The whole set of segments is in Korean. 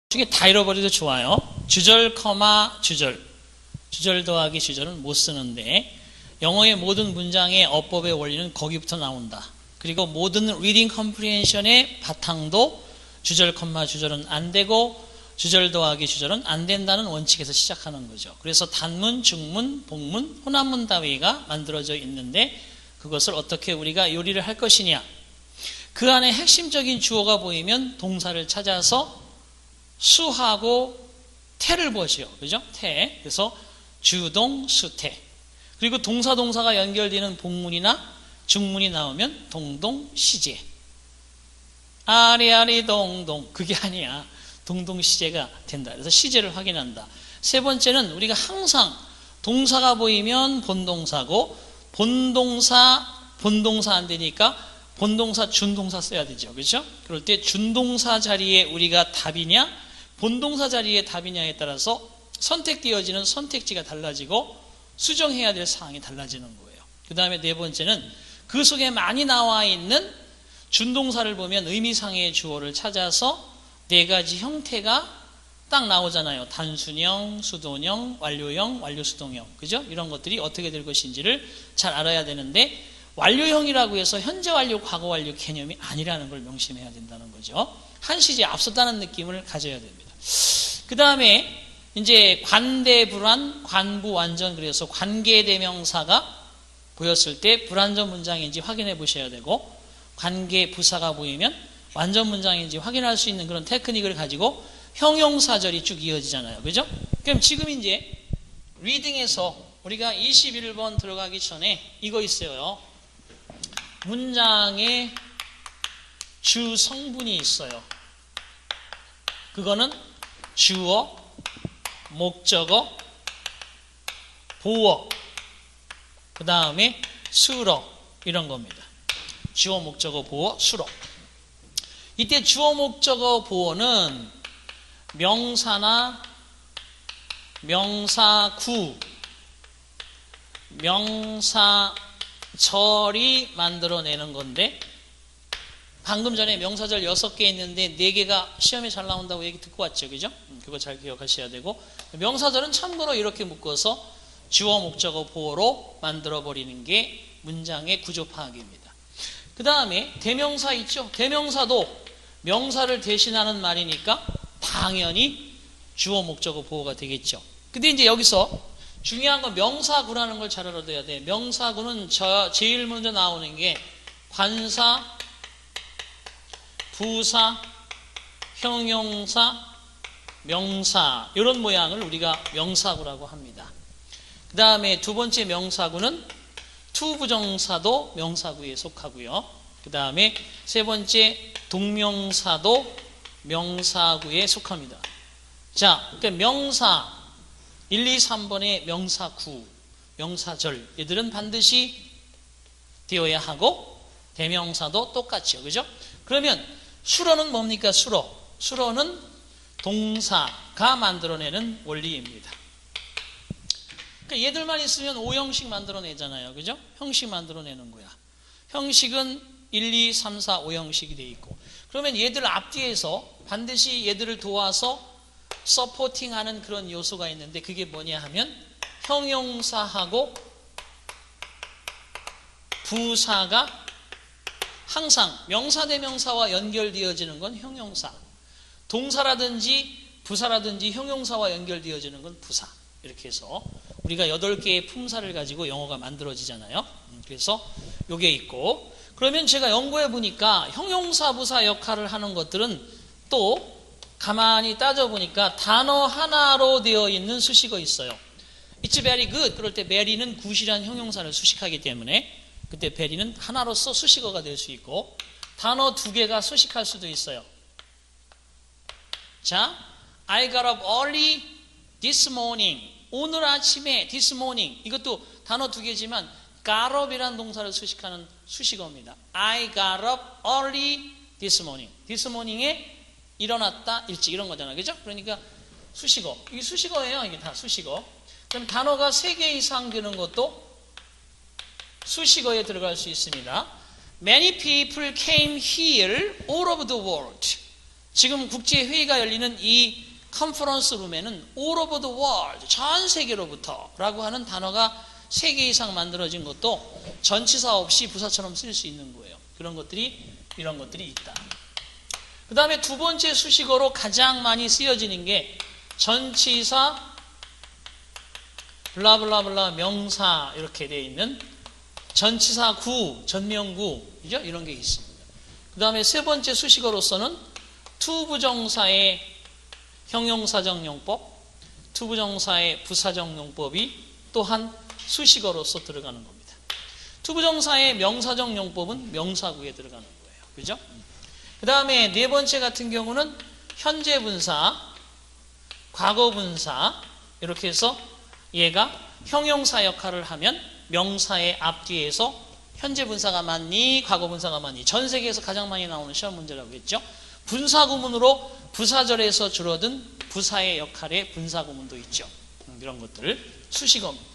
중에 다 잃어버려도 좋아요. 주절, 커마, 주절. 주절 더하기 주절은 못 쓰는데 영어의 모든 문장의 어법의 원리는 거기부터 나온다. 그리고 모든 리딩 컴프리hension의 바탕도 주절, 컴마, 주절은 안 되고 주절 더하기 주절은 안 된다는 원칙에서 시작하는 거죠. 그래서 단문, 중문, 복문, 혼합문 다위가 만들어져 있는데 그것을 어떻게 우리가 요리를 할 것이냐. 그 안에 핵심적인 주어가 보이면 동사를 찾아서 수하고 태를 보죠. 그죠? 태. 그래서 주동, 수태. 그리고 동사가 연결되는 복문이나 중문이 나오면 동동, 시제. 아리아리 동동. 그게 아니야. 동동, 시제가 된다. 그래서 시제를 확인한다. 세 번째는 우리가 항상 동사가 보이면 본동사고 본동사 안 되니까 본동사, 준동사 써야 되죠. 그렇죠? 그럴 때 준동사 자리에 우리가 답이냐 본동사 자리에 답이냐에 따라서 선택되어지는 선택지가 달라지고 수정해야 될 사항이 달라지는 거예요. 그 다음에 네 번째는 그 속에 많이 나와 있는 준동사를 보면 의미상의 주어를 찾아서 네 가지 형태가 딱 나오잖아요. 단순형, 수동형, 완료형, 완료수동형. 그죠? 이런 것들이 어떻게 될 것인지를 잘 알아야 되는데 완료형이라고 해서 현재 완료, 과거 완료 개념이 아니라는 걸 명심해야 된다는 거죠. 한 시제 앞섰다는 느낌을 가져야 됩니다. 그 다음에 이제 관대불안, 관부완전 그래서 관계대명사가 보였을 때 불완전 문장인지 확인해 보셔야 되고 관계부사가 보이면 완전 문장인지 확인할 수 있는 그런 테크닉을 가지고 형용사절이 쭉 이어지잖아요. 그죠? 그럼 지금 이제 리딩에서 우리가 21번 들어가기 전에 이거 있어요. 문장에 주 성분이 있어요. 그거는 주어, 목적어, 보어, 그 다음에 수로 이런 겁니다. 주어, 목적어, 보어, 수로. 이때 주어, 목적어, 보어는 명사나 명사구, 명사절이 만들어내는 건데 방금 전에 명사절 6개 있는데 4개가 시험에 잘 나온다고 얘기 듣고 왔죠. 그죠? 그거 잘 기억하셔야 되고 명사절은 참고로 이렇게 묶어서 주어, 목적어, 보어로 만들어버리는 게 문장의 구조 파악입니다. 그 다음에 대명사 있죠. 대명사도 명사를 대신하는 말이니까 당연히 주어, 목적어, 보어가 되겠죠. 근데 이제 여기서 중요한 건 명사구라는 걸 잘 알아둬야 돼. 명사구는 제일 먼저 나오는 게 관사, 부사, 형용사, 명사 이런 모양을 우리가 명사구라고 합니다. 그 다음에 두 번째 명사구는 투부정사도 명사구에 속하고요. 그 다음에 세 번째 동명사도 명사구에 속합니다. 자, 그러니까 명사 1, 2, 3번의 명사구, 명사절 얘들은 반드시 되어야 하고 대명사도 똑같죠. 그죠? 그러면 수로는 뭡니까? 수로는 동사가 만들어내는 원리입니다. 그러니까 얘들만 있으면 5형식 만들어내잖아요. 그죠? 형식 만들어내는 거야. 형식은 1, 2, 3, 4, 5형식이 돼 있고 그러면 얘들 앞뒤에서 반드시 얘들을 도와서 서포팅하는 그런 요소가 있는데 그게 뭐냐 하면 형용사하고 부사가 항상 명사대명사와 연결되어지는 건 형용사, 동사라든지 부사라든지 형용사와 연결되어지는 건 부사. 이렇게 해서 우리가 8개의 품사를 가지고 영어가 만들어지잖아요. 그래서 요게 있고 그러면 제가 연구해 보니까 형용사, 부사 역할을 하는 것들은 또 가만히 따져보니까 단어 하나로 되어 있는 수식어 있어요. It's very good. 그럴 때 very는 good이라는 형용사를 수식하기 때문에 그때 very는 하나로서 수식어가 될 수 있고 단어 2개가 수식할 수도 있어요. 자, I got up early this morning. 오늘 아침에 this morning. 이것도 단어 2개지만 got up이라는 동사를 수식하는 수식어입니다. I got up early this morning. this morning에 일어났다, 일찍 이런 거잖아요. 그죠? 그러니까 수식어. 이게 수식어예요. 이게 다 수식어. 그럼 단어가 3개 이상 되는 것도 수식어에 들어갈 수 있습니다. Many people came here all over the world. 지금 국제회의가 열리는 이 컨퍼런스 룸에는 all over the world, 전 세계로부터 라고 하는 단어가 3개 이상 만들어진 것도 전치사 없이 부사처럼 쓸 수 있는 거예요. 이런 것들이 있다. 그 다음에 두 번째 수식어로 가장 많이 쓰여지는 게 전치사 블라블라블라 명사 이렇게 되어 있는 전치사 구, 전명구, 그죠? 이런 게 있습니다. 그 다음에 세 번째 수식어로서는 투부정사의 형용사적 용법, 투부정사의 부사적 용법이 또한 수식어로서 들어가는 겁니다. 투부정사의 명사적 용법은 명사구에 들어가는 거예요. 그죠? 그 다음에 네 번째 같은 경우는 현재 분사, 과거 분사, 이렇게 해서 얘가 형용사 역할을 하면 명사의 앞뒤에서 현재 분사가 맞니, 과거 분사가 맞니, 전 세계에서 가장 많이 나오는 시험 문제라고 했죠. 분사구문으로 부사절에서 줄어든 부사의 역할의 분사구문도 있죠. 이런 것들을 수식어입니다.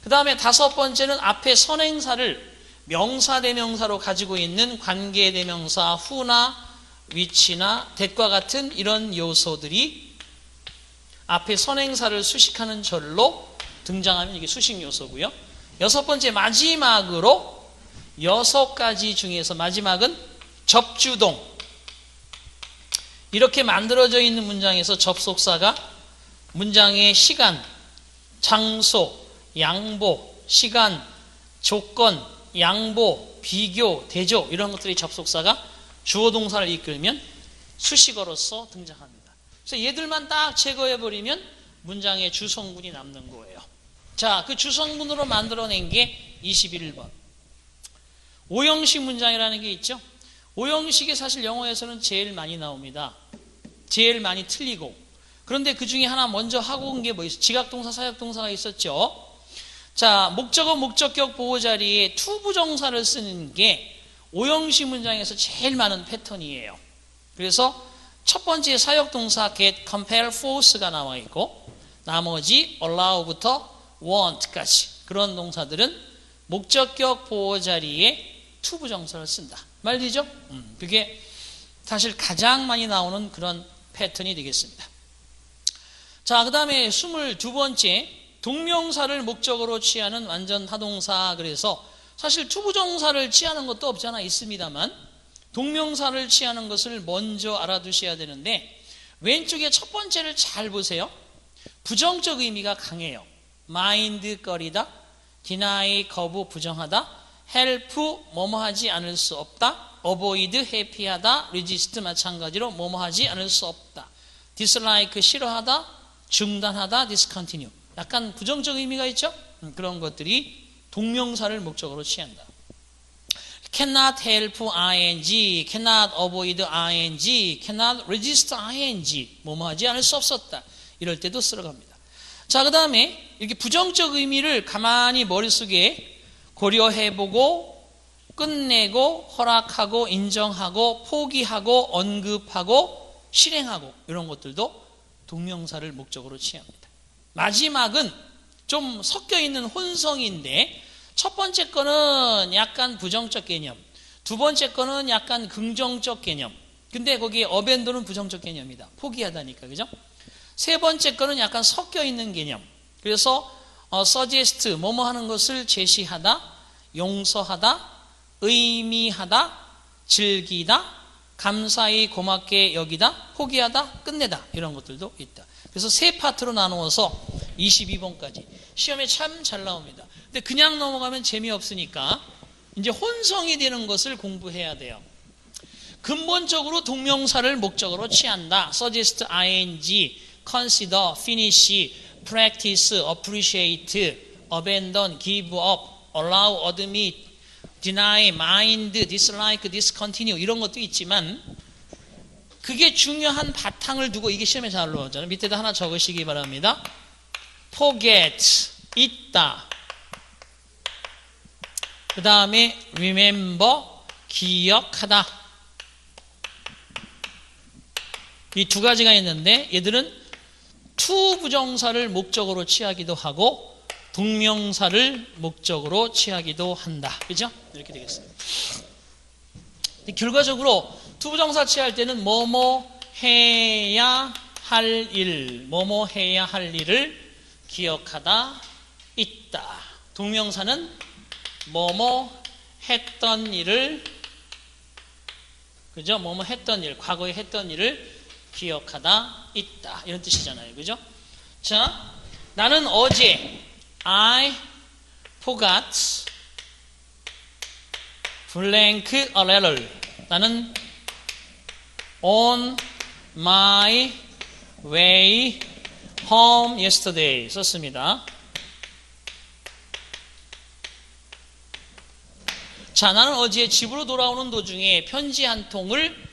그 다음에 다섯 번째는 앞에 선행사를 명사대명사로 가지고 있는 관계대명사 후나 위치나 that과 같은 이런 요소들이 앞에 선행사를 수식하는 절로 등장하면 이게 수식 요소고요. 여섯 번째 마지막으로 6가지 중에서 마지막은 접주동. 이렇게 만들어져 있는 문장에서 접속사가 문장의 시간, 장소, 양보, 시간, 조건, 양보, 비교, 대조 이런 것들이 접속사가 주어 동사를 이끌면 수식어로서 등장합니다. 그래서 얘들만 딱 제거해버리면 문장의 주성분이 남는 거예요. 자, 그 주성분으로 만들어낸 게 21번. 오형식 문장이라는 게 있죠. 오형식이 사실 영어에서는 제일 많이 나옵니다. 제일 많이 틀리고. 그런데 그 중에 하나 먼저 하고 온 게 뭐 있어요? 지각동사, 사역동사가 있었죠. 자, 목적어, 목적격 보호 자리에 투부정사를 쓰는 게 오형식 문장에서 제일 많은 패턴이에요. 그래서 첫 번째 사역동사 get, compel, force가 나와 있고 나머지 allow부터 want까지 그런 동사들은 목적격 보호 자리에 투부정사를 쓴다. 말이죠? 그게 사실 가장 많이 나오는 그런 패턴이 되겠습니다. 자, 그 다음에 22번째 동명사를 목적으로 취하는 완전 타동사. 그래서 사실 투부정사를 취하는 것도 없잖아. 있습니다만 동명사를 취하는 것을 먼저 알아두셔야 되는데 왼쪽에 첫 번째를 잘 보세요. 부정적 의미가 강해요. mind, 꺼리다, deny, 거부, 부정하다, help, 뭐뭐하지 않을 수 없다, avoid, 회피하다, resist, 마찬가지로 뭐뭐하지 않을 수 없다, dislike, 싫어하다, 중단하다, discontinue. 약간 부정적 의미가 있죠? 그런 것들이 동명사를 목적으로 취한다. cannot help ing, cannot avoid ing, cannot resist ing, 뭐뭐하지 않을 수 없었다. 이럴 때도 쓸어갑니다. 자, 그 다음에 이렇게 부정적 의미를 가만히 머릿속에 고려해보고 끝내고 허락하고 인정하고 포기하고 언급하고 실행하고 이런 것들도 동명사를 목적으로 취합니다. 마지막은 좀 섞여있는 혼성인데 첫 번째 거는 약간 부정적 개념, 두 번째 거는 약간 긍정적 개념. 근데 거기에 어벤더는 부정적 개념이다. 포기하다니까, 그죠? 세 번째 거는 약간 섞여있는 개념. 그래서 suggest, 뭐뭐 하는 것을 제시하다, 용서하다, 의미하다, 즐기다, 감사히 고맙게 여기다, 포기하다, 끝내다 이런 것들도 있다. 그래서 세 파트로 나누어서 22번까지 시험에 참 잘 나옵니다. 근데 그냥 넘어가면 재미없으니까 이제 혼성이 되는 것을 공부해야 돼요. 근본적으로 동명사를 목적으로 취한다. suggest, ing, consider, finish, practice, appreciate, abandon, give up, allow, admit, deny, mind, dislike, discontinue 이런 것도 있지만 그게 중요한 바탕을 두고 이게 시험에 잘 나오잖아요. 밑에다 하나 적으시기 바랍니다. forget, 잊다. 그 다음에 remember, 기억하다. 이 두 가지가 있는데 얘들은 투부정사를 목적으로 취하기도 하고 동명사를 목적으로 취하기도 한다. 그죠? 이렇게 되겠습니다. 결과적으로 투부정사 취할 때는 뭐뭐 해야 할 일, 뭐뭐 해야 할 일을 기억하다 있다. 동명사는 뭐뭐 했던 일을, 그죠? 뭐뭐 했던 일, 과거에 했던 일을 기억하다 있다. 이런 뜻이잖아요. 그죠? 자, 나는 어제 I forgot blank a letter. 나는 on my way home yesterday 썼습니다. 자, 나는 어제 집으로 돌아오는 도중에 편지 한 통을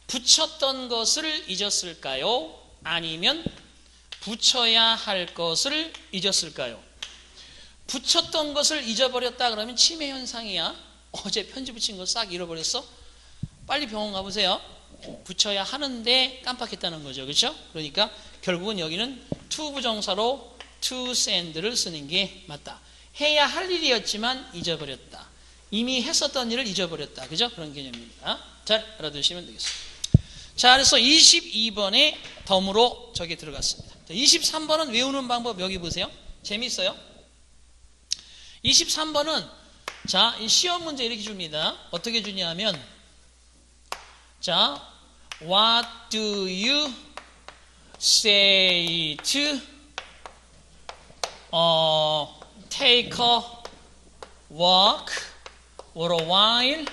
붙였던 것을 잊었을까요? 아니면 붙여야 할 것을 잊었을까요? 붙였던 것을 잊어버렸다 그러면 치매 현상이야. 어제 편지 붙인 거 싹 잃어버렸어? 빨리 병원 가보세요. 붙여야 하는데 깜빡했다는 거죠. 그렇죠? 그러니까 결국은 여기는 to 부정사로 to send를 쓰는 게 맞다. 해야 할 일이었지만 잊어버렸다. 이미 했었던 일을 잊어버렸다. 그죠? 그런 개념입니다. 잘 알아두시면 되겠습니다. 자, 그래서 22번에 덤으로 저기 들어갔습니다. 23번은 외우는 방법 여기 보세요. 재밌어요. 23번은 자, 이 시험 문제 이렇게 줍니다. 어떻게 주냐면 자, what do you say to take a walk or a while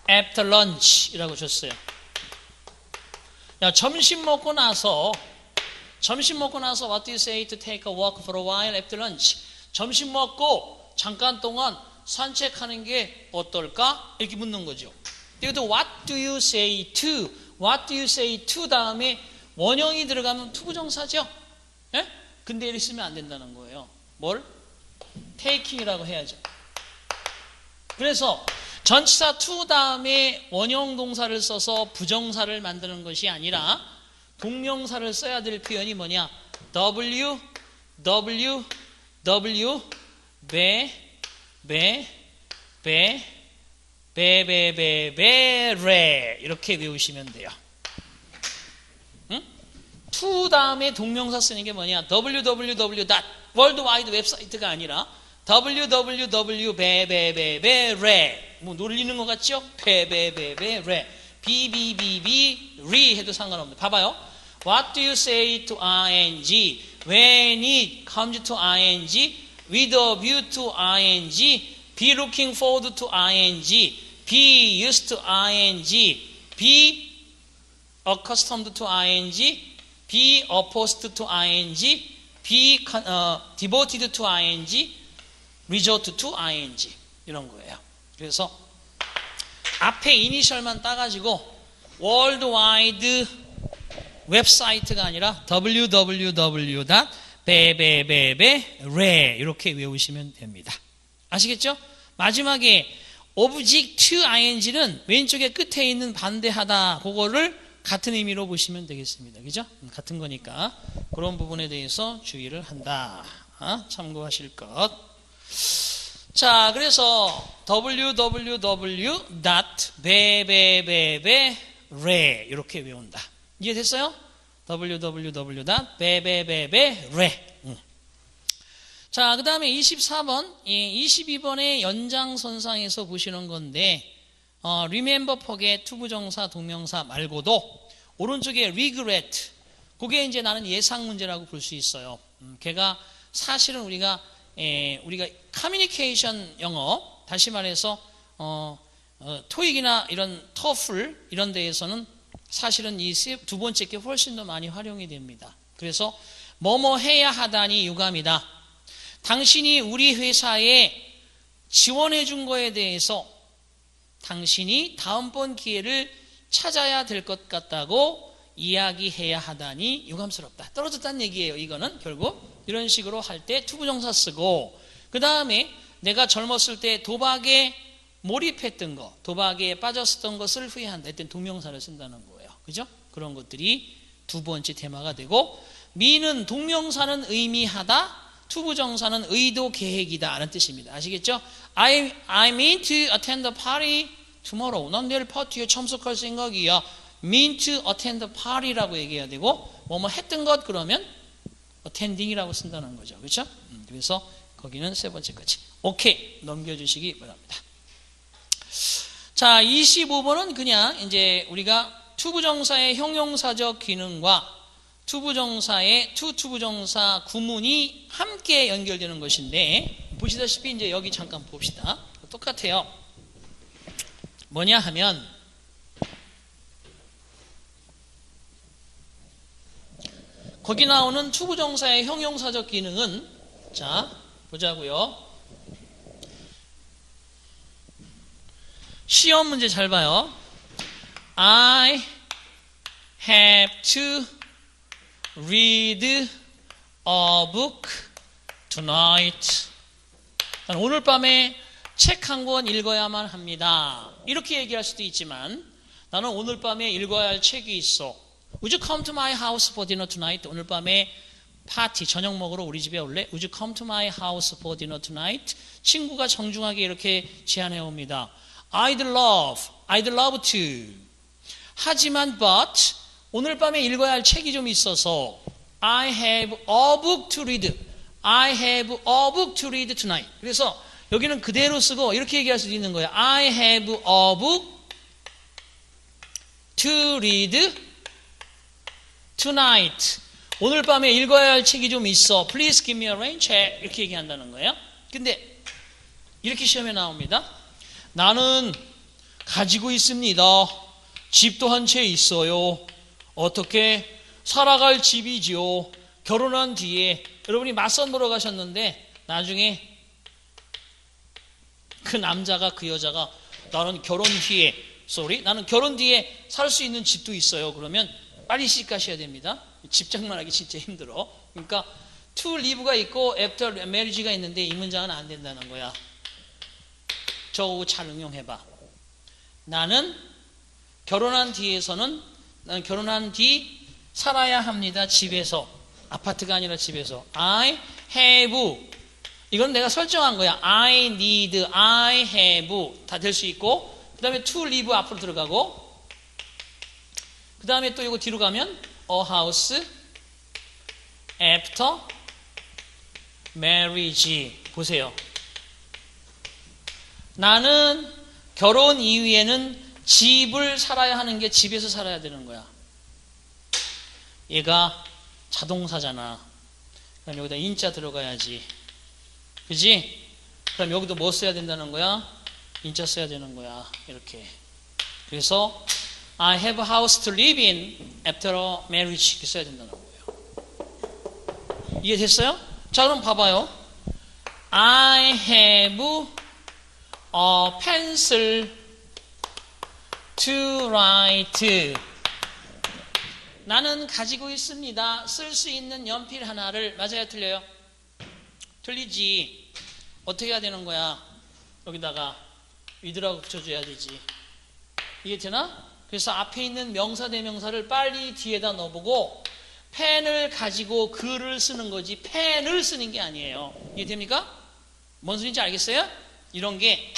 after lunch 이라고 줬어요. 야, 점심 먹고 나서 what do you say to take a walk for a while after lunch? 점심 먹고 잠깐 동안 산책하는 게 어떨까? 이렇게 묻는 거죠. 이것도 what do you say to? what do you say to 다음에 원형이 들어가면 투부정사죠. 예? 근데 이렇게 쓰면 안 된다는 거예요. 뭘? taking이라고 해야죠. 그래서 전치사 to 다음에 원형 동사를 써서 부정사를 만드는 것이 아니라 동명사를 써야 될 표현이 뭐냐? W, 레 이렇게 외우시면 돼요. 응? to 다음에 동명사 쓰는 게 뭐냐? www. 월드와이드 웹사이트가 아니라 www. 뭐 놀리는 것 같죠? 레. 리 해도 상관없는데 봐봐요. What do you say to ing? When it comes to ing, with a view to ing, be looking forward to ing, be used to ing, be accustomed to ing, be opposed to ing, be devoted to ing, resort to ing 이런 거예요. 그래서 앞에 이니셜만 따가지고 월드와이드 웹사이트가 아니라 www.레 이렇게 외우시면 됩니다. 아시겠죠? 마지막에 object ing는 왼쪽에 끝에 있는 반대하다 그거를 같은 의미로 보시면 되겠습니다. 그죠? 같은 거니까 그런 부분에 대해서 주의를 한다. 참고하실 것. 자, 그래서 www.레 이렇게 외운다. 이해됐어요? www.레. 자, 그 다음에 24번, 22번의 연장선상에서 보시는 건데 remember, forget, 투부정사, 동명사 말고도 오른쪽에 regret, 그게 이제 나는 예상 문제라고 볼 수 있어요. 걔가 사실은 우리가 커뮤니케이션 영어, 다시 말해서 토익이나 이런 토플 이런 데에서는 사실은 이 두 번째 게 훨씬 더 많이 활용이 됩니다. 그래서 뭐뭐 해야 하다니 유감이다. 당신이 우리 회사에 지원해 준 거에 대해서 당신이 다음번 기회를 찾아야 될 것 같다고 이야기해야 하다니 유감스럽다. 떨어졌다는 얘기예요. 이거는 결국 이런 식으로 할 때 투부정사 쓰고, 그 다음에 내가 젊었을 때 도박에 몰입했던 거, 도박에 빠졌었던 것을 후회한다. 일단 동명사를 쓴다는 거예요. 그죠? 그런 것들이 두 번째 테마가 되고, 미는 동명사는 의미하다, 투부정사는 의도 계획이다 라는 뜻입니다. 아시겠죠? I mean to attend the party tomorrow. 난 내일 파티에 참석할 생각이야. mean to attend the party라고 얘기해야 되고 뭐뭐 했던 것 그러면 attending이라고 쓴다는 거죠. 그렇죠? 그래서 거기는 세 번째까지. 오케이. 넘겨주시기 바랍니다. 자, 25번은 그냥 이제 우리가 투부정사의 형용사적 기능과 투부정사의 투부정사 구문이 함께 연결되는 것인데 보시다시피 이제 여기 잠깐 봅시다. 똑같아요. 뭐냐 하면 거기 나오는 투부정사의 형용사적 기능은 자 보자고요. 시험 문제 잘 봐요. I have to read a book tonight. 오늘 밤에 책 한 권 읽어야만 합니다. 이렇게 얘기할 수도 있지만 나는 오늘 밤에 읽어야 할 책이 있어. Would you come to my house for dinner tonight? 오늘 밤에 파티 저녁 먹으러 우리 집에 올래? Would you come to my house for dinner tonight? 친구가 정중하게 이렇게 제안해 옵니다. I'd love to. 하지만 but 오늘 밤에 읽어야 할 책이 좀 있어서 I have a book to read. I have a book to read tonight. 그래서 여기는 그대로 쓰고 이렇게 얘기할 수도 있는 거예요. I have a book to read tonight. 오늘 밤에 읽어야 할 책이 좀 있어. Please give me a rain check. 이렇게 얘기한다는 거예요. 근데 이렇게 시험에 나옵니다. 나는 가지고 있습니다. 집도 한 채 있어요. 어떻게? 살아갈 집이지요. 결혼한 뒤에 여러분이 맞선 보러 가셨는데 나중에 그 남자가 그 여자가 나는 결혼 뒤에 살 수 있는 집도 있어요. 그러면 빨리 시집 가셔야 됩니다. 집 장만하기 진짜 힘들어. 그러니까 to live가 있고 after marriage가 있는데 이 문장은 안 된다는 거야. 저거 잘 응용해봐. 나는 결혼한 뒤 살아야 합니다. 집에서. 아파트가 아니라 집에서. I have. 이건 내가 설정한 거야. I need, I have. 다 될 수 있고. 그 다음에 to live 앞으로 들어가고. 그 다음에 또 이거 뒤로 가면 a house after marriage. 보세요. 나는 결혼 이후에는 집을 살아야 하는 게 집에서 살아야 되는 거야. 얘가 자동사잖아. 그럼 여기다 인자 들어가야지. 그지? 그럼 여기도 뭐 써야 된다는 거야? 인자 써야 되는 거야. 이렇게. 그래서 I have a house to live in after marriage 이렇게 써야 된다는 거예요. 이해됐어요? 자, 그럼 봐봐요. I have a pencil to write. 나는 가지고 있습니다. 쓸 수 있는 연필 하나를. 맞아요? 틀려요? 틀리지. 어떻게 해야 되는 거야? 여기다가 위드라고 붙여줘야 되지. 이게 되나? 그래서 앞에 있는 명사 대명사를 빨리 뒤에다 넣어보고 펜을 가지고 글을 쓰는 거지 펜을 쓰는 게 아니에요. 이해됩니까? 뭔 소리인지 알겠어요? 이런 게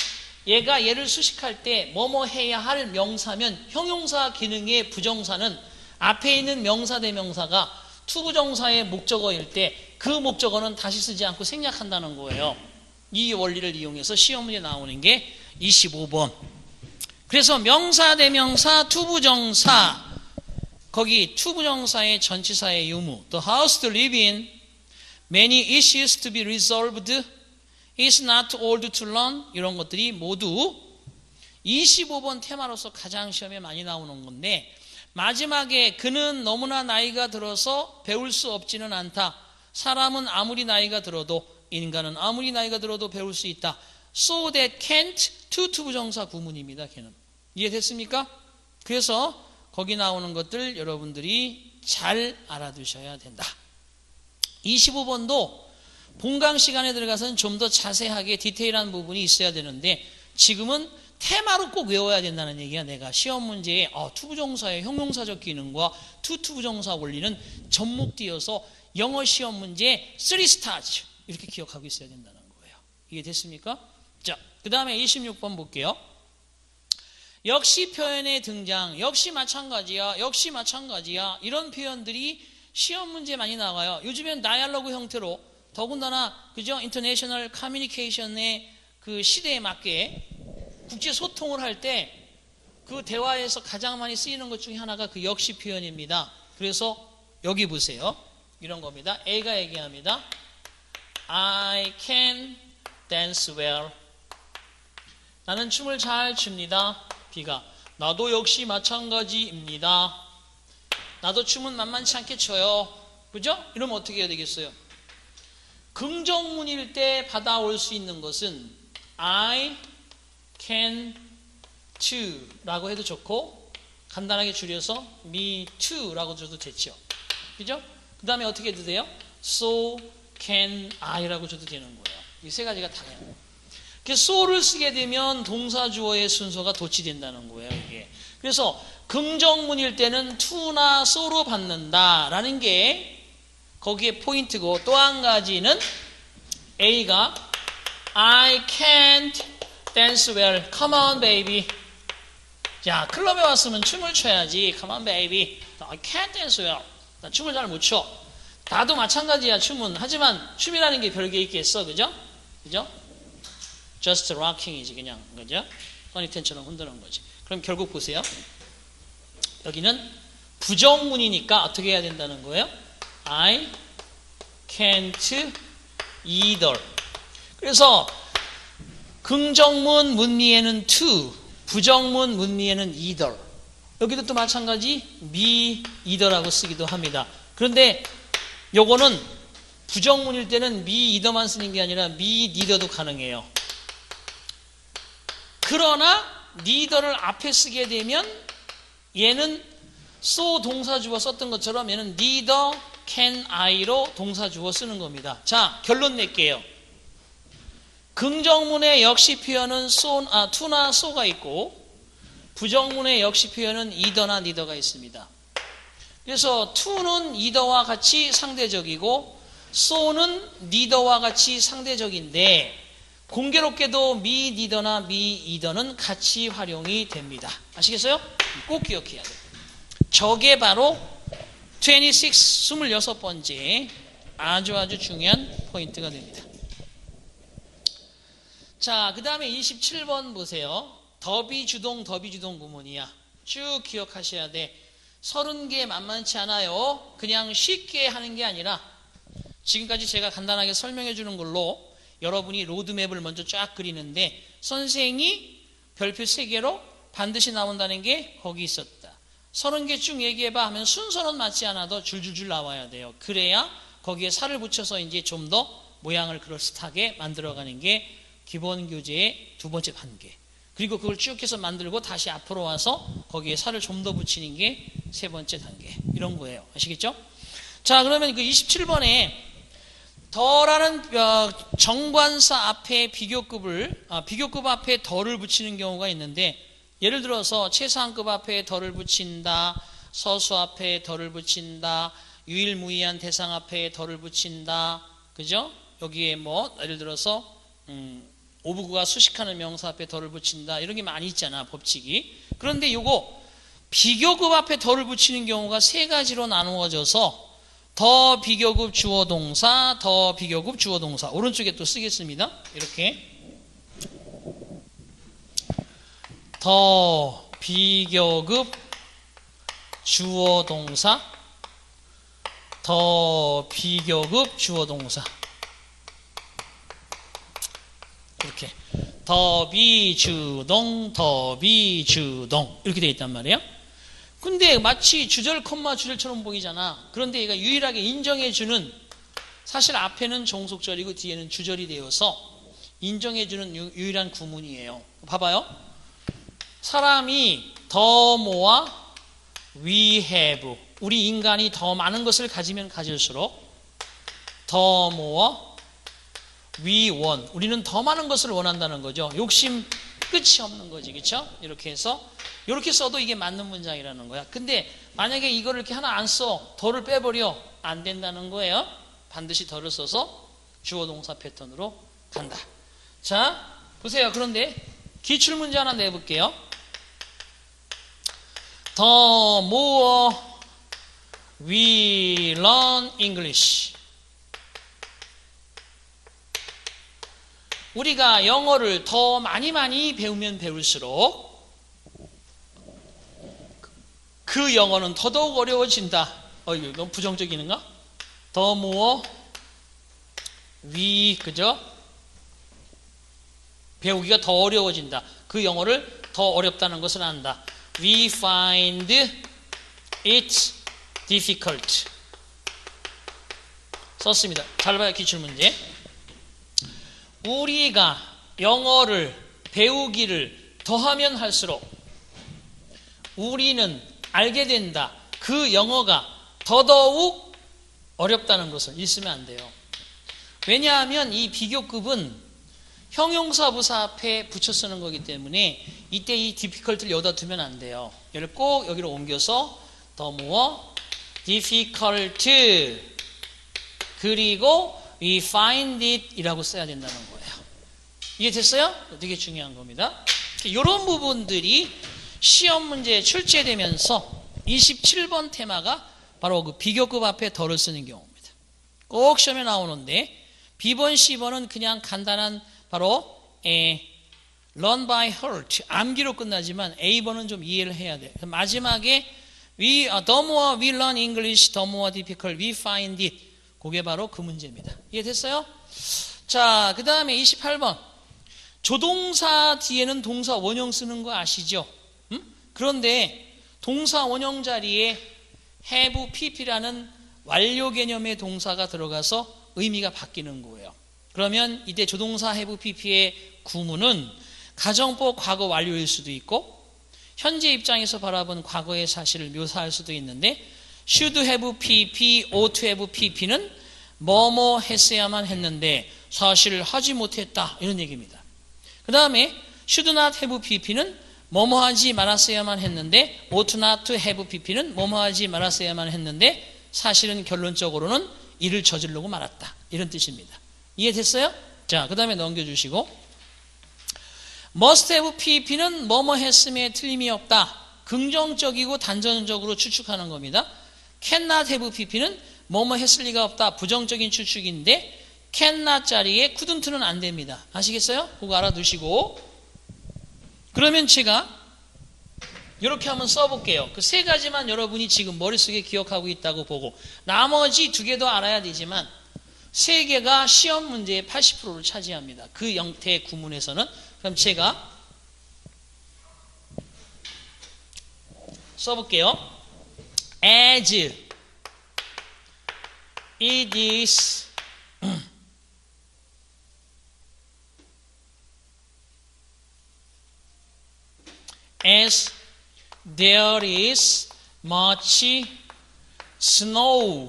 얘가 얘를 수식할 때 뭐뭐 해야 할 명사면 형용사 기능의 부정사는 앞에 있는 명사 대명사가 투부정사의 목적어일 때 그 목적어는 다시 쓰지 않고 생략한다는 거예요. 이 원리를 이용해서 시험 문제 나오는 게 25번. 그래서 명사 대명사 투부정사 거기 투부정사의 전치사의 유무 The house to live in Many issues to be resolved It's not old to learn 이런 것들이 모두 25번 테마로서 가장 시험에 많이 나오는 건데 마지막에 그는 너무나 나이가 들어서 배울 수 없지는 않다. 사람은 아무리 나이가 들어도 인간은 아무리 나이가 들어도 배울 수 있다. So that can't 투부정사 구문입니다. 걔는. 이해됐습니까? 그래서 거기 나오는 것들 여러분들이 잘 알아두셔야 된다. 25번도 본강 시간에 들어가서는 좀 더 자세하게 디테일한 부분이 있어야 되는데 지금은 테마로 꼭 외워야 된다는 얘기야. 내가 시험 문제에 투부정사의 형용사적 기능과 투부정사 원리는 접목되어서 영어 시험 문제에 3스타즈 이렇게 기억하고 있어야 된다는 거예요. 이해됐습니까? 자, 그 다음에 26번 볼게요. 역시 표현의 등장, 역시 마찬가지야, 역시 마찬가지야, 이런 표현들이 시험 문제에 많이 나와요. 요즘엔 다이얼로그 형태로 더군다나 그죠? 인터내셔널 커뮤니케이션의 그 시대에 맞게 국제 소통을 할 때 그 대화에서 가장 많이 쓰이는 것 중에 하나가 그 역시 표현입니다. 그래서 여기 보세요. 이런 겁니다. A가 얘기합니다. I can dance well. 나는 춤을 잘 춥니다. B가 나도 역시 마찬가지입니다. 나도 춤은 만만치 않게 춰요. 그죠? 이러면 어떻게 해야 되겠어요? 긍정문일 때 받아올 수 있는 것은 I can too 라고 해도 좋고 간단하게 줄여서 me too 라고 줘도 됐죠. 그죠? 그 다음에 어떻게 해도 돼요? So can I 라고 줘도 되는 거예요. 이 세 가지가 당연해요. so를 쓰게 되면 동사 주어의 순서가 도치된다는 거예요. 이게. 그래서 긍정문일 때는 to나 so로 받는다라는 게 거기에 포인트고, 또 한 가지는 A가 I can't dance well. Come on baby. 자, 클럽에 왔으면 춤을 춰야지. Come on baby. I can't dance well. 나 춤을 잘 못 춰. 나도 마찬가지야 춤은. 하지만 춤이라는 게 별게 있겠어. 그죠? 그죠? Just rocking이지 그냥. 그죠? 허니텐처럼 흔드는 거지. 그럼 결국 보세요. 여기는 부정문이니까 어떻게 해야 된다는 거예요? I can't either. 그래서 긍정문 문미에는 to, 부정문 문미에는 either. 여기도 또 마찬가지 me either라고 쓰기도 합니다. 그런데 요거는 부정문일 때는 me either만 쓰는 게 아니라 me neither도 가능해요. 그러나 neither를 앞에 쓰게 되면 얘는 so 동사 주어 썼던 것처럼 얘는 neither can I로 동사 주어 쓰는 겁니다. 자, 결론 낼게요. 긍정문의 역시 표현은 to나 so가 있고 부정문의 역시 표현은 either나 neither가 있습니다. 그래서 to는 either와 같이 상대적이고 so는 neither와 같이 상대적인데 공교롭게도 me neither나 me either는 같이 활용이 됩니다. 아시겠어요? 꼭 기억해야 돼요. 저게 바로 26번째 아주 중요한 포인트가 됩니다. 자, 그 다음에 27번 보세요. 더비 주동 구문이야. 쭉 기억하셔야 돼. 30개 만만치 않아요. 그냥 쉽게 하는 게 아니라 지금까지 제가 간단하게 설명해 주는 걸로 여러분이 로드맵을 먼저 쫙 그리는데 선생이 별표 3개로 반드시 나온다는 게 거기 있었다. 30개 쭉 얘기해봐 하면 순서는 맞지 않아도 줄줄줄 나와야 돼요. 그래야 거기에 살을 붙여서 이제 좀 더 모양을 그럴듯하게 만들어가는 게 기본 교재의 두 번째 단계. 그리고 그걸 쭉 해서 만들고 다시 앞으로 와서 거기에 살을 좀 더 붙이는 게 세 번째 단계. 이런 거예요. 아시겠죠? 자, 그러면 그 27번에 더라는 정관사 앞에 비교급 앞에 더를 붙이는 경우가 있는데 예를 들어서 최상급 앞에 더를 붙인다, 서수 앞에 더를 붙인다, 유일무이한 대상 앞에 더를 붙인다. 그죠? 여기에 뭐 예를 들어서 오부구가 수식하는 명사 앞에 더를 붙인다. 이런 게 많이 있잖아, 법칙이. 그런데 요거 비교급 앞에 더를 붙이는 경우가 세 가지로 나누어져서 더 비교급 주어 동사, 더 비교급 주어 동사. 오른쪽에 또 쓰겠습니다. 이렇게 더 비교급 주어 동사, 더 비교급 주어 동사. 이렇게 더 비주동, 더 비주동 이렇게 되어 있단 말이에요. 근데 마치 주절 콤마 주절처럼 보이잖아. 그런데 얘가 유일하게 인정해주는, 사실 앞에는 종속절이고 뒤에는 주절이 되어서 인정해주는 유일한 구문이에요. 봐봐요. 사람이 더 모아 we have, 우리 인간이 더 많은 것을 가지면 가질수록 더 모아 we want, 우리는 더 많은 것을 원한다는 거죠. 욕심 끝이 없는 거지, 그렇죠? 이렇게 해서 이렇게 써도 이게 맞는 문장이라는 거야. 근데 만약에 이거를 이렇게 하나 안 써, 더를 빼버려, 안 된다는 거예요. 반드시 더를 써서 주어 동사 패턴으로 간다. 자, 보세요. 그런데 기출문제 하나 내볼게요. The more we learn English. 우리가 영어를 더 많이 배우면 배울수록 그 영어는 더더욱 어려워진다. 이거 너무 부정적이는가? The more we, 그죠? 배우기가 더 어려워진다. 그 영어를 더 어렵다는 것을 안다. We find it difficult. 썼습니다. 잘 봐요, 기출문제. 우리가 영어를 배우기를 더하면 할수록 우리는 알게 된다. 그 영어가 더더욱 어렵다는 것을 잊으면 안 돼요. 왜냐하면 이 비교급은 형용사 부사 앞에 붙여 쓰는 거기 때문에 이때 이 difficult를 여기다 두면 안 돼요. 얘를 꼭 여기로 옮겨서 the more difficult 그리고 we find it 이라고 써야 된다는 거예요. 이해됐어요? 되게 중요한 겁니다. 이런 부분들이 시험 문제에 출제되면서 27번 테마가 바로 그 비교급 앞에 덜을 쓰는 경우입니다. 꼭 시험에 나오는데 B번, C번은 그냥 간단한 바로 learn by heart, 암기로 끝나지만 A번은 좀 이해를 해야 돼요. 마지막에 the more we learn English, the more difficult we find it. 그게 바로 그 문제입니다. 이해됐어요? 자, 그 다음에 28번. 조동사 뒤에는 동사 원형 쓰는 거 아시죠? 그런데 동사 원형 자리에 have pp라는 완료 개념의 동사가 들어가서 의미가 바뀌는 거예요. 그러면 이때 조동사 have pp의 구문은 가정법 과거 완료일 수도 있고 현재 입장에서 바라본 과거의 사실을 묘사할 수도 있는데 should have pp, ought to have pp는 뭐뭐 했어야만 했는데 사실 하지 못했다 이런 얘기입니다. 그 다음에 should not have pp는 뭐뭐 하지 말았어야만 했는데 ought not to have pp는 뭐뭐 하지 말았어야만 했는데 사실은 결론적으로는 일을 저지르고 말았다 이런 뜻입니다. 이해됐어요? 자, 그 다음에 넘겨주시고 must have pp는 뭐뭐 했음에 틀림이 없다. 긍정적이고 단정적으로 추측하는 겁니다. cannot have pp는 뭐뭐 했을 리가 없다. 부정적인 추측인데 cannot 자리에 couldn't는 안 됩니다. 아시겠어요? 그거 알아두시고 그러면 제가 이렇게 한번 써볼게요. 그 세 가지만 여러분이 지금 머릿속에 기억하고 있다고 보고 나머지 두 개 더 알아야 되지만 세 개가 시험 문제의 80%를 차지합니다. 그 형태의 구문에서는. 그럼 제가 써볼게요. As it is as there is much snow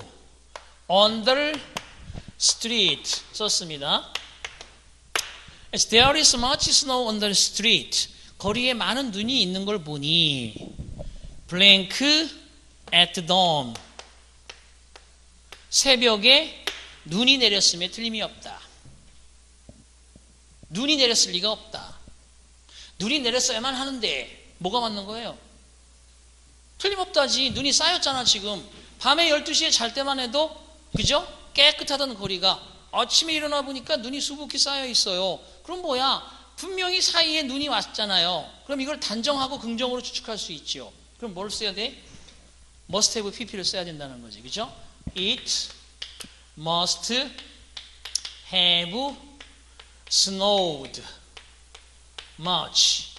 on the street 썼습니다. As there is much snow on the street 거리에 많은 눈이 있는 걸 보니 blank at dawn 새벽에 눈이 내렸음에 틀림이 없다. 눈이 내렸을 리가 없다. 눈이 내렸어야만 하는데 뭐가 맞는 거예요? 틀림없다지. 눈이 쌓였잖아 지금. 밤에 12시에 잘 때만 해도 그죠? 깨끗하던 거리가 아침에 일어나 보니까 눈이 수북히 쌓여 있어요. 그럼 뭐야? 분명히 사이에 눈이 왔잖아요. 그럼 이걸 단정하고 긍정으로 추측할 수 있죠. 그럼 뭘 써야 돼? must have pp를 써야 된다는 거지. 그죠? It must have snowed much.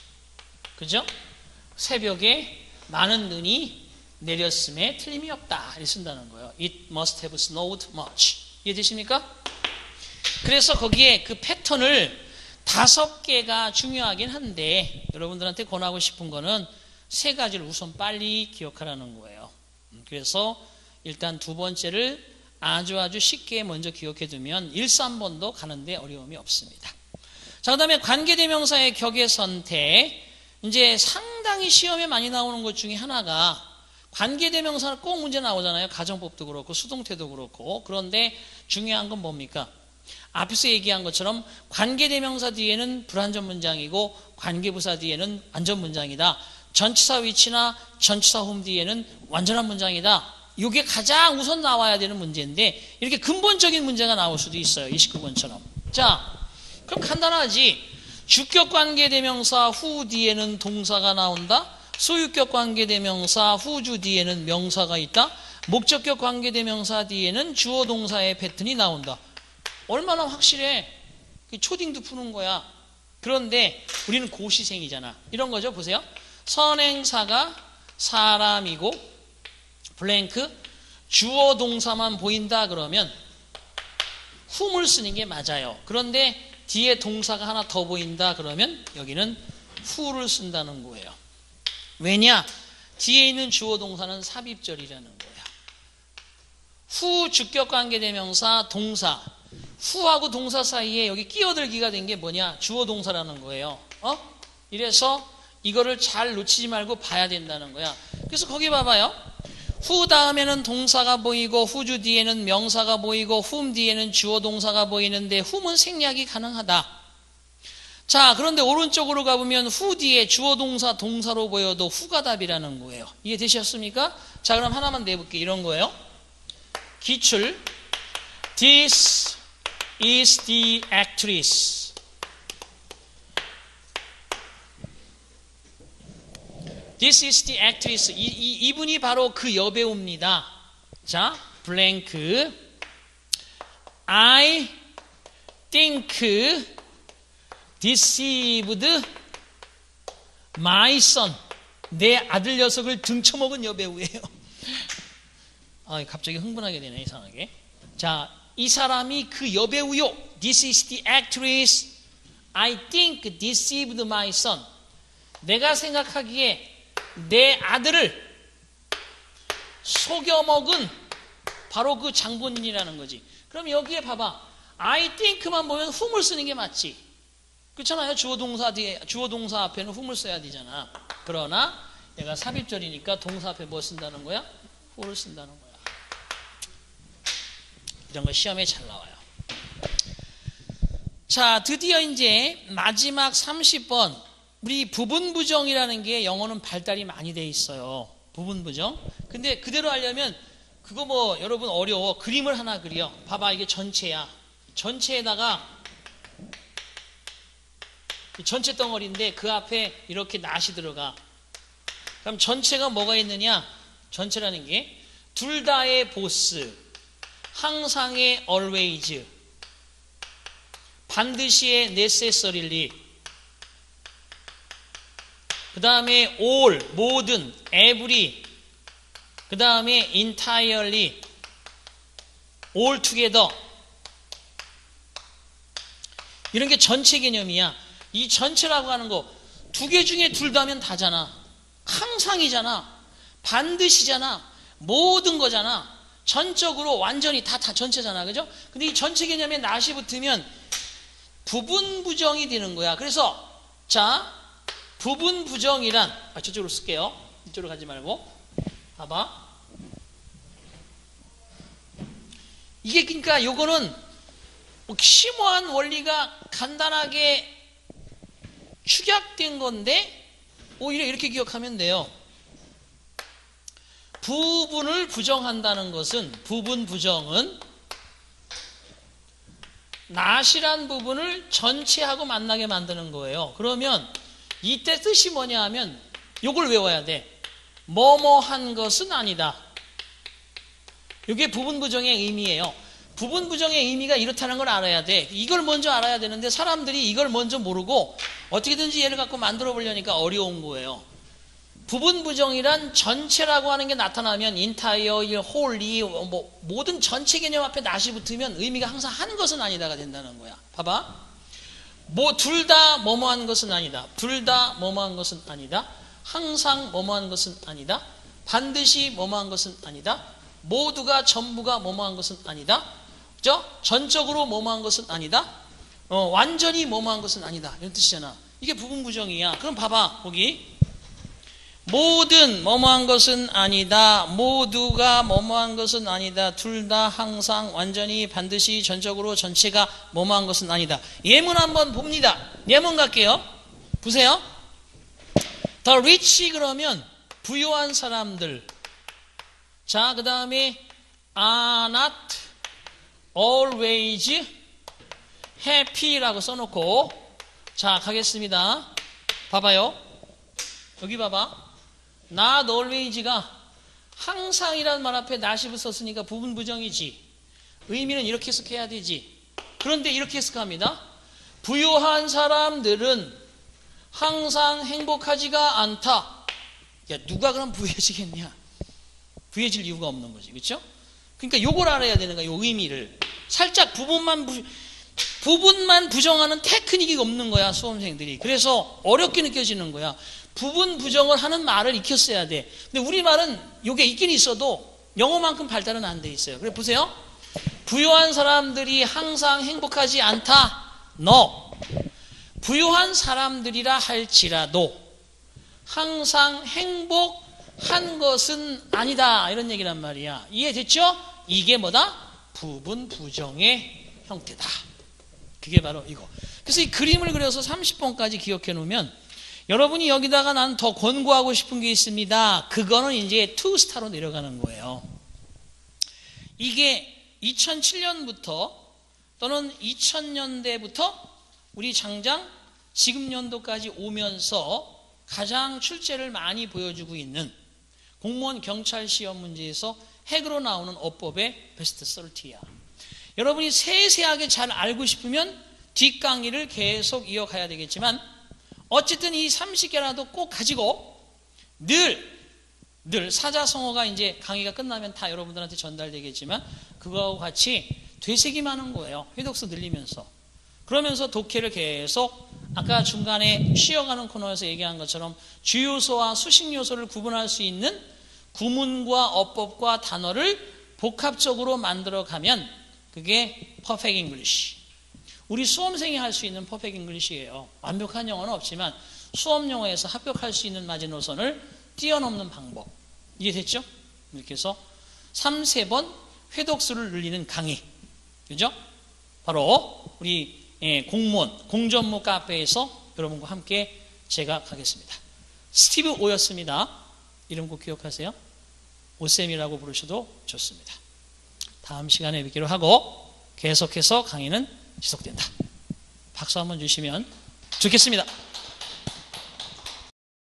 그죠? 새벽에 많은 눈이 내렸음에 틀림이 없다. 이렇게 쓴다는 거예요. It must have snowed much. 이해되십니까? 그래서 거기에 그 패턴을 5개가 중요하긴 한데 여러분들한테 권하고 싶은 거는 3가지를 우선 빨리 기억하라는 거예요. 그래서 일단 두 번째를 아주 쉽게 먼저 기억해 두면 1, 3번도 가는데 어려움이 없습니다. 자, 그 다음에 관계대명사의 격의 선택. 이제 상당히 시험에 많이 나오는 것 중에 하나가 관계대명사는 꼭 문제 나오잖아요. 가정법도 그렇고 수동태도 그렇고. 그런데 중요한 건 뭡니까? 앞에서 얘기한 것처럼 관계대명사 뒤에는 불완전 문장이고 관계부사 뒤에는 완전 문장이다. 전치사 위치나 전치사 홈 뒤에는 완전한 문장이다. 이게 가장 우선 나와야 되는 문제인데 이렇게 근본적인 문제가 나올 수도 있어요. 29번처럼. 자, 그럼 간단하지. 주격 관계대명사 후 뒤에는 동사가 나온다. 소유격 관계대명사 후주 뒤에는 명사가 있다. 목적격 관계대명사 뒤에는 주어 동사의 패턴이 나온다. 얼마나 확실해. 초딩도 푸는 거야. 그런데 우리는 고시생이잖아. 이런 거죠. 보세요. 선행사가 사람이고 블랭크 주어 동사만 보인다 그러면 whom을 쓰는 게 맞아요. 그런데 뒤에 동사가 하나 더 보인다 그러면 여기는 who를 쓴다는 거예요. 왜냐? 뒤에 있는 주어 동사는 삽입절이라는 거야. who 주격관계대명사 동사 who하고 동사 사이에 여기 끼어들기가 된 게 뭐냐? 주어 동사라는 거예요. 이래서 이거를 잘 놓치지 말고 봐야 된다는 거야. 그래서 거기 봐봐요. who 다음에는 동사가 보이고 wh주 뒤에는 명사가 보이고 whom 뒤에는 주어 동사가 보이는데 whom은 생략이 가능하다. 자, 그런데 오른쪽으로 가보면 who 뒤에 주어 동사 동사로 보여도 who가 답이라는 거예요. 이해되셨습니까? 자, 그럼 하나만 내볼게. 이런 거예요. 기출. This is the actress. This is the actress. 이분이 바로 그 여배우입니다. 자, blank. I think deceived my son. 내 아들 녀석을 등쳐먹은 여배우예요. 갑자기 흥분하게 되네, 이상하게. 자, 이 사람이 그 여배우요. This is the actress. I think deceived my son. 내가 생각하기에 내 아들을 속여먹은 바로 그 장본인이라는 거지. 그럼 여기에 봐봐. I think만 보면 whom을 쓰는 게 맞지. 그렇잖아요. 주어 동사 앞에는 whom을 써야 되잖아. 그러나 얘가 삽입절이니까 동사 앞에 뭐 쓴다는 거야? who를 쓴다는 거야. 이런 거 시험에 잘 나와요. 자, 드디어 이제 마지막 30번. 우리 부분부정이라는 게 영어는 발달이 많이 돼 있어요. 부분부정. 근데 그대로 하려면 그거 뭐 여러분 어려워. 그림을 하나 그려. 봐봐, 이게 전체야. 전체에다가 전체 덩어리인데 그 앞에 이렇게 낫이 들어가. 그럼 전체가 뭐가 있느냐? 전체라는 게 둘 다의 보스, 항상의 always, 반드시의 necessarily, 그 다음에 all, 모든, every, 그 다음에 entirely, all together. 이런 게 전체 개념이야. 이 전체라고 하는 거 두 개 중에 둘 다면 다잖아. 항상이잖아. 반드시잖아. 모든 거잖아. 전적으로 완전히 다 전체잖아. 그죠? 근데 이 전체 개념에 낫이 붙으면 부분 부정이 되는 거야. 그래서 자, 부분 부정이란 저쪽으로 쓸게요. 이쪽으로 가지 말고 봐봐. 이게 그러니까 요거는 심오한 원리가 간단하게 축약된 건데 오히려 이렇게 기억하면 돼요. 부분을 부정한다는 것은 부분 부정은 낫이란 부분을 전체하고 만나게 만드는 거예요. 그러면 이때 뜻이 뭐냐 하면 요걸 외워야 돼. 뭐뭐한 것은 아니다. 이게 부분부정의 의미예요. 부분부정의 의미가 이렇다는 걸 알아야 돼. 이걸 먼저 알아야 되는데 사람들이 이걸 먼저 모르고 어떻게든지 얘를 갖고 만들어 보려니까 어려운 거예요. 부분부정이란 전체라고 하는 게 나타나면 entire, wholly, 모든 전체 개념 앞에 낫이 붙으면 의미가 항상 한 것은 아니다가 된다는 거야. 봐봐. 둘 다 뭐뭐한 것은 아니다. 둘 다 뭐뭐한 것은 아니다. 항상 뭐뭐한 것은 아니다. 반드시 뭐뭐한 것은 아니다. 모두가 전부가 뭐뭐한 것은 아니다. 그죠? 전적으로 뭐뭐한 것은 아니다. 완전히 뭐뭐한 것은 아니다. 이런 뜻이잖아. 이게 부분부정이야. 그럼 봐봐. 거기 모든 뭐뭐한 것은 아니다. 모두가 뭐뭐한 것은 아니다. 둘 다 항상 완전히 반드시 전적으로 전체가 뭐뭐한 것은 아니다. 예문 한번 봅니다. 예문 갈게요. 보세요. The rich 그러면 부유한 사람들. 자, 그 다음에 are not always happy라고 써놓고 자, 가겠습니다. 봐봐요. 여기 봐봐. not always가 항상이라는 말 앞에 not을 썼으니까 부분 부정이지. 의미는 이렇게 해석해야 되지. 그런데 이렇게 해석합니다. 부유한 사람들은 항상 행복하지가 않다. 야, 누가 그럼 부유해지겠냐? 부유해질 이유가 없는 거지. 그렇죠? 그러니까 요걸 알아야 되는 거야. 요 의미를. 살짝 부분만 부정하는 테크닉이 없는 거야, 수험생들이. 그래서 어렵게 느껴지는 거야. 부분 부정을 하는 말을 익혔어야 돼. 근데 우리말은 요게 있긴 있어도 영어만큼 발달은 안 돼 있어요. 그래 보세요. 부유한 사람들이 항상 행복하지 않다. No. 부유한 사람들이라 할지라도 항상 행복한 것은 아니다. 이런 얘기란 말이야. 이해됐죠? 이게 뭐다? 부분 부정의 형태다. 그게 바로 이거. 그래서 이 그림을 그려서 30번까지 기억해 놓으면 여러분이 여기다가 난 더 권고하고 싶은 게 있습니다. 그거는 이제 2스타로 내려가는 거예요. 이게 2007년부터 또는 2000년대부터 우리 장장 지금 연도까지 오면서 가장 출제를 많이 보여주고 있는 공무원 경찰 시험 문제에서 핵으로 나오는 어법의 베스트 30야. 여러분이 세세하게 잘 알고 싶으면 뒷강의를 계속 이어가야 되겠지만 어쨌든 이 30개라도 꼭 가지고 늘 사자성어가 이제 강의가 끝나면 다 여러분들한테 전달되겠지만 그거하고 같이 되새김하는 거예요. 회독수 늘리면서. 그러면서 독해를 계속 아까 중간에 쉬어가는 코너에서 얘기한 것처럼 주요소와 수식 요소를 구분할 수 있는 구문과 어법과 단어를 복합적으로 만들어가면 그게 퍼펙트 잉글리시. 우리 수험생이 할 수 있는 퍼펙트 잉글리시예요. 완벽한 영어는 없지만 수험 영어에서 합격할 수 있는 마지노선을 뛰어넘는 방법. 이해됐죠? 이렇게 해서 3-4번 회독수를 늘리는 강의. 그죠? 바로 우리 공무원, 공전무 카페에서 여러분과 함께 제가 가겠습니다. 스티브 오였습니다. 이름 꼭 기억하세요. 오쌤이라고 부르셔도 좋습니다. 다음 시간에 뵙기로 하고 계속해서 강의는 지속된다. 박수 한번 주시면 좋겠습니다.